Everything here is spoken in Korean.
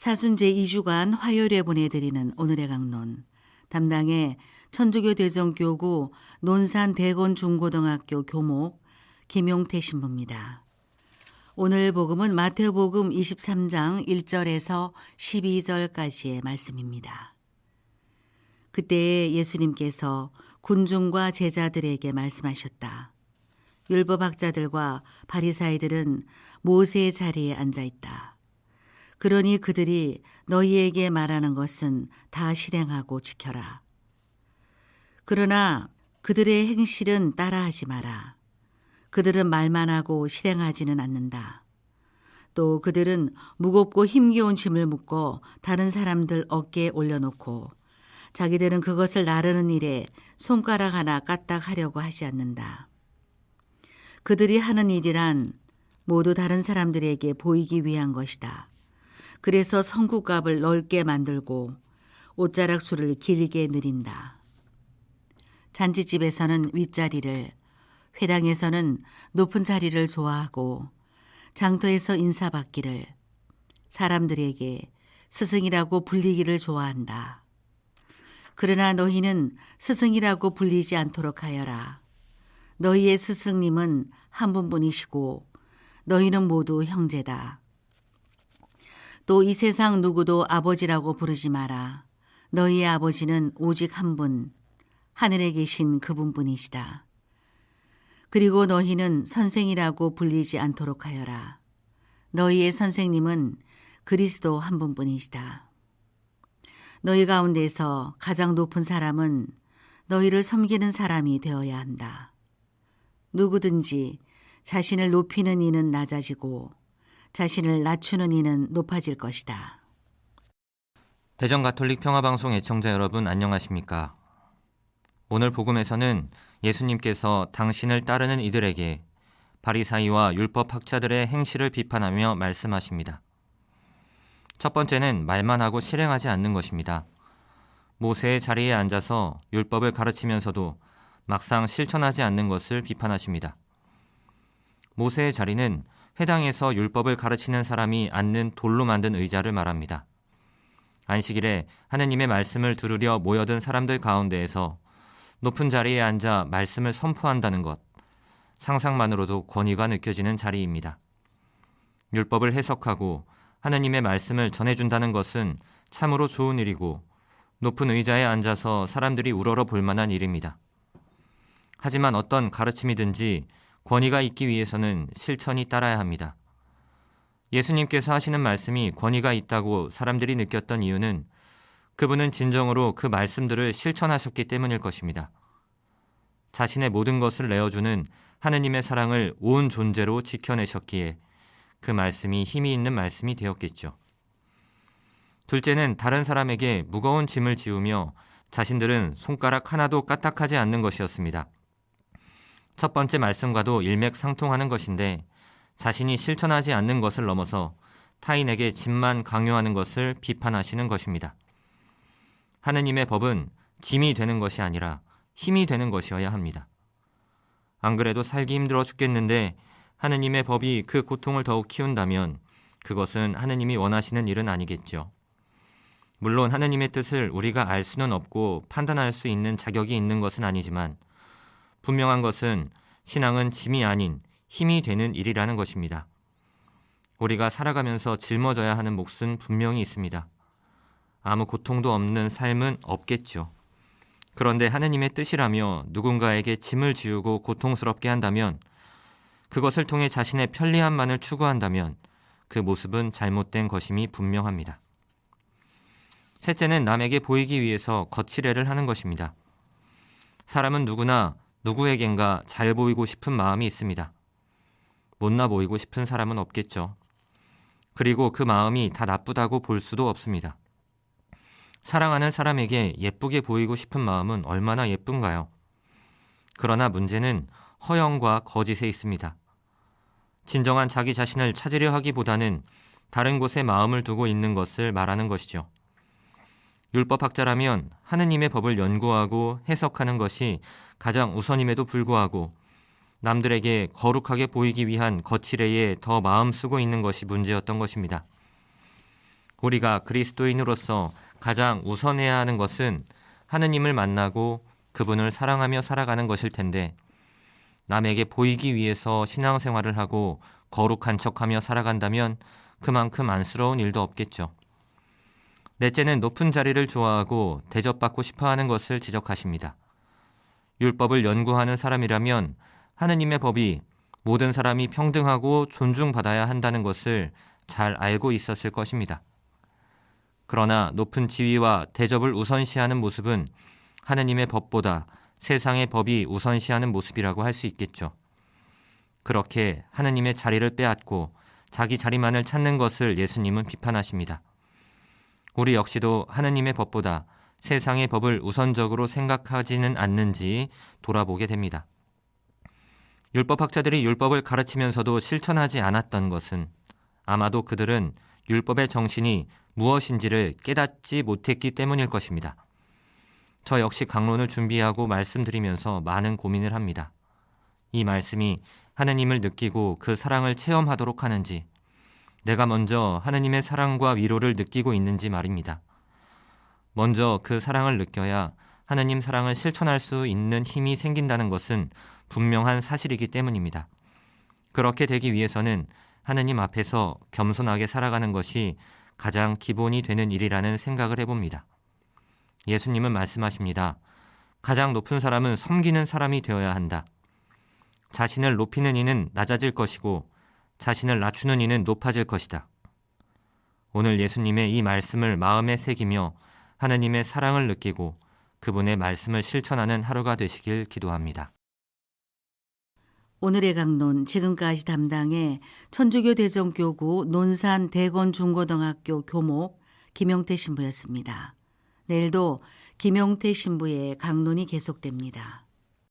사순 제2주간 화요일에 보내드리는 오늘의 강론, 담당의 천주교 대전교구 논산 대건중고등학교 교목 김용태 신부입니다. 오늘 복음은 마태복음 23장 1절에서 12절까지의 말씀입니다. 그때 예수님께서 군중과 제자들에게 말씀하셨다. 율법학자들과 바리사이들은 모세의 자리에 앉아 있다. 그러니 그들이 너희에게 말하는 것은 다 실행하고 지켜라. 그러나 그들의 행실은 따라하지 마라. 그들은 말만 하고 실행하지는 않는다. 또 그들은 무겁고 힘겨운 짐을 묶어 다른 사람들 어깨에 올려놓고 자기들은 그것을 나르는 일에 손가락 하나 까딱하려고 하지 않는다. 그들이 하는 일이란 모두 다른 사람들에게 보이기 위한 것이다. 그래서 성구값을 넓게 만들고 옷자락 수를 길게 늘인다. 잔치집에서는 윗자리를, 회당에서는 높은 자리를 좋아하고 장터에서 인사받기를, 사람들에게 스승이라고 불리기를 좋아한다. 그러나 너희는 스승이라고 불리지 않도록 하여라. 너희의 스승님은 한 분뿐이시고 너희는 모두 형제다. 또 이 세상 누구도 아버지라고 부르지 마라. 너희의 아버지는 오직 한 분, 하늘에 계신 그분뿐이시다. 그리고 너희는 선생이라고 불리지 않도록 하여라. 너희의 선생님은 그리스도 한 분뿐이시다. 너희 가운데서 가장 높은 사람은 너희를 섬기는 사람이 되어야 한다. 누구든지 자신을 높이는 이는 낮아지고 자신을 낮추는 이는 높아질 것이다. 대전가톨릭 평화방송 애청자 여러분 안녕하십니까? 오늘 복음에서는 예수님께서 당신을 따르는 이들에게 바리사이와 율법학자들의 행실을 비판하며 말씀하십니다. 첫 번째는 말만 하고 실행하지 않는 것입니다. 모세의 자리에 앉아서 율법을 가르치면서도 막상 실천하지 않는 것을 비판하십니다. 모세의 자리는 회당에서 율법을 가르치는 사람이 앉는 돌로 만든 의자를 말합니다. 안식일에 하느님의 말씀을 들으려 모여든 사람들 가운데에서 높은 자리에 앉아 말씀을 선포한다는 것, 상상만으로도 권위가 느껴지는 자리입니다. 율법을 해석하고 하느님의 말씀을 전해준다는 것은 참으로 좋은 일이고 높은 의자에 앉아서 사람들이 우러러 볼 만한 일입니다. 하지만 어떤 가르침이든지 권위가 있기 위해서는 실천이 따라야 합니다. 예수님께서 하시는 말씀이 권위가 있다고 사람들이 느꼈던 이유는 그분은 진정으로 그 말씀들을 실천하셨기 때문일 것입니다. 자신의 모든 것을 내어주는 하느님의 사랑을 온 존재로 지켜내셨기에 그 말씀이 힘이 있는 말씀이 되었겠죠. 둘째는 다른 사람에게 무거운 짐을 지우며 자신들은 손가락 하나도 까딱하지 않는 것이었습니다. 첫 번째 말씀과도 일맥상통하는 것인데 자신이 실천하지 않는 것을 넘어서 타인에게 짐만 강요하는 것을 비판하시는 것입니다. 하느님의 법은 짐이 되는 것이 아니라 힘이 되는 것이어야 합니다. 안 그래도 살기 힘들어 죽겠는데 하느님의 법이 그 고통을 더욱 키운다면 그것은 하느님이 원하시는 일은 아니겠죠. 물론 하느님의 뜻을 우리가 알 수는 없고 판단할 수 있는 자격이 있는 것은 아니지만 분명한 것은 신앙은 짐이 아닌 힘이 되는 일이라는 것입니다. 우리가 살아가면서 짊어져야 하는 몫은 분명히 있습니다. 아무 고통도 없는 삶은 없겠죠. 그런데 하느님의 뜻이라며 누군가에게 짐을 지우고 고통스럽게 한다면, 그것을 통해 자신의 편리함만을 추구한다면 그 모습은 잘못된 것임이 분명합니다. 셋째는 남에게 보이기 위해서 거칠애를 하는 것입니다. 사람은 누구나 누구에겐가 잘 보이고 싶은 마음이 있습니다. 못나 보이고 싶은 사람은 없겠죠. 그리고 그 마음이 다 나쁘다고 볼 수도 없습니다. 사랑하는 사람에게 예쁘게 보이고 싶은 마음은 얼마나 예쁜가요? 그러나 문제는 허영과 거짓에 있습니다. 진정한 자기 자신을 찾으려 하기보다는 다른 곳에 마음을 두고 있는 것을 말하는 것이죠. 율법학자라면 하느님의 법을 연구하고 해석하는 것이 가장 우선임에도 불구하고 남들에게 거룩하게 보이기 위한 거칠애에 더 마음 쓰고 있는 것이 문제였던 것입니다. 우리가 그리스도인으로서 가장 우선해야 하는 것은 하느님을 만나고 그분을 사랑하며 살아가는 것일 텐데 남에게 보이기 위해서 신앙생활을 하고 거룩한 척하며 살아간다면 그만큼 안쓰러운 일도 없겠죠. 넷째는 높은 자리를 좋아하고 대접받고 싶어하는 것을 지적하십니다. 율법을 연구하는 사람이라면 하느님의 법이 모든 사람이 평등하고 존중받아야 한다는 것을 잘 알고 있었을 것입니다. 그러나 높은 지위와 대접을 우선시하는 모습은 하느님의 법보다 세상의 법이 우선시하는 모습이라고 할 수 있겠죠. 그렇게 하느님의 자리를 빼앗고 자기 자리만을 찾는 것을 예수님은 비판하십니다. 우리 역시도 하느님의 법보다 세상의 법을 우선적으로 생각하지는 않는지 돌아보게 됩니다. 율법학자들이 율법을 가르치면서도 실천하지 않았던 것은 아마도 그들은 율법의 정신이 무엇인지를 깨닫지 못했기 때문일 것입니다. 저 역시 강론을 준비하고 말씀드리면서 많은 고민을 합니다. 이 말씀이 하느님을 느끼고 그 사랑을 체험하도록 하는지, 내가 먼저 하느님의 사랑과 위로를 느끼고 있는지 말입니다. 먼저 그 사랑을 느껴야 하느님 사랑을 실천할 수 있는 힘이 생긴다는 것은 분명한 사실이기 때문입니다. 그렇게 되기 위해서는 하느님 앞에서 겸손하게 살아가는 것이 가장 기본이 되는 일이라는 생각을 해봅니다. 예수님은 말씀하십니다. 가장 높은 사람은 섬기는 사람이 되어야 한다. 자신을 높이는 이는 낮아질 것이고 자신을 낮추는 이는 높아질 것이다. 오늘 예수님의 이 말씀을 마음에 새기며 하느님의 사랑을 느끼고 그분의 말씀을 실천하는 하루가 되시길 기도합니다. 오늘의 강론 지금까지 담당해 천주교 대전교구 논산 대건중고등학교 교목 김용태 신부였습니다. 내일도 김용태 신부의 강론이 계속됩니다.